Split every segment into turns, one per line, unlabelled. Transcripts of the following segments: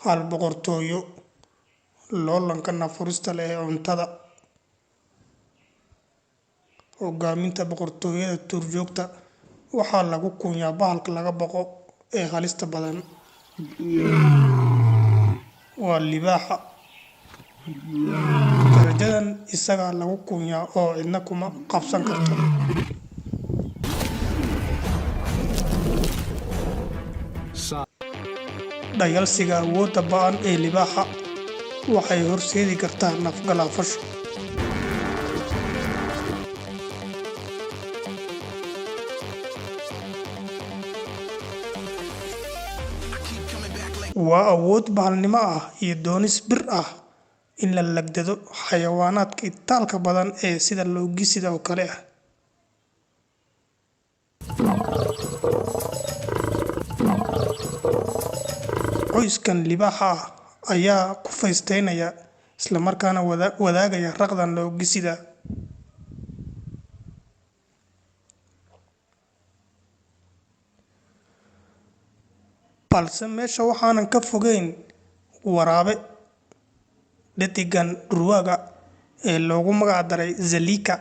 hal boqortooyo loolanka nafurista leh ee cuntada. Hogaaminta boqortooyada duurjoogta waxaa lagu kunyaa bahalka laga baqo ee halista badan. Waa libaaxa. Darajadan isaga lagu kunyaa oo cidna kuma qabsan karto. Dhayalsiga awoodda ba'an ee libaaxa waxay horseedi kartaa nafgalaafasho. Waa awood bahalnimo ah iyo doonis bir ah in la lagdado xayawaanaadka itaalka badan ee sida loogisida oo kale ah. Qoyskan libaaxa ah ayaa ku faysteynaya isla markaana wadaagaya raqdan loogisida. Balse meesha waxaanan ka fogeyn waraabe dheddiggan dhurwaaga ee loogu magac daray Zelika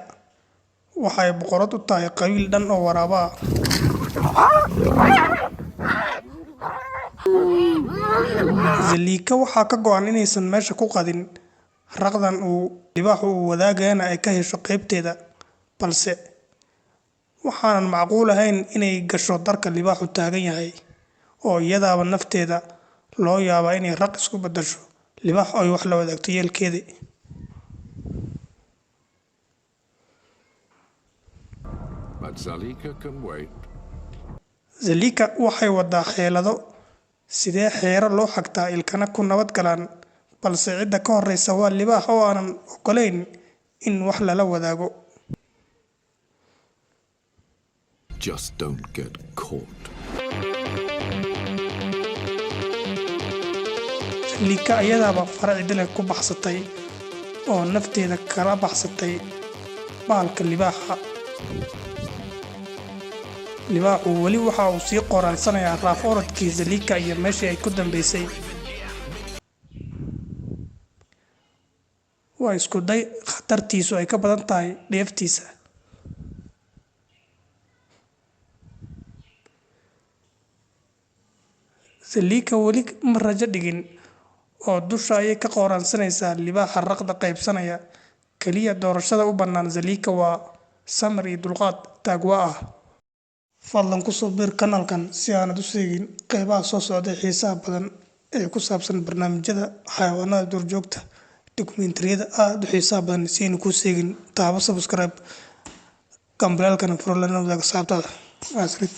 waxay boqorad u tahay qabiil dhan oo waraaba ah. Zelika waxaa ka go'an inaysan meesha ku qadin raqdan uu libaaxu wadaagayana ay ka hesho qaybteeda, balse waxaanan macquul ahayn inay gasho darka libaaxu taagan yahay oo iyadaaba nafteeda loo yaabaa inay raq isku beddesho libaax ay wax la wadaagto yeelkeeda. Zelika waxay wadaa xeelado sidee xeero loo xagtaa ilkana ku nabad galaan, balse cidda ka horreysa waa libaax oo aanan oggolayn in wax lala wadaago.
Just don't get caught.
Zelika ayadaaba farcidile ku baxsatay oo nafteeda kala baxsatay bahalka libaaxa. Libaaxu weli waxa uu sii qoraalsanayaa raaf orodkii Zelika iyo meeshii ay ku dambeysay. Waa isku day khatartiisu ay ka badan tahay dheeftiisa. Zelika weli ma rajo dhigin oo dusha ayay ka qoraalsanaysaa libaaxa raqda qaybsanaya. Kaliya doorashada u bannaan Zelika waa samir iyo dulqaad taagwa ah. Fadlan ku soo biir kanaalkan si aanad u seegin qeybaha soo socda xiisaha badan ee ku saabsan barnaamijyada xayawaanada duurjoogta, dokumentariyada aad u xiisaha badan si aynu ku seegin. Taabo subscribe, gambalaalkana furo lana wadaaga asxaabtaada. Asrid.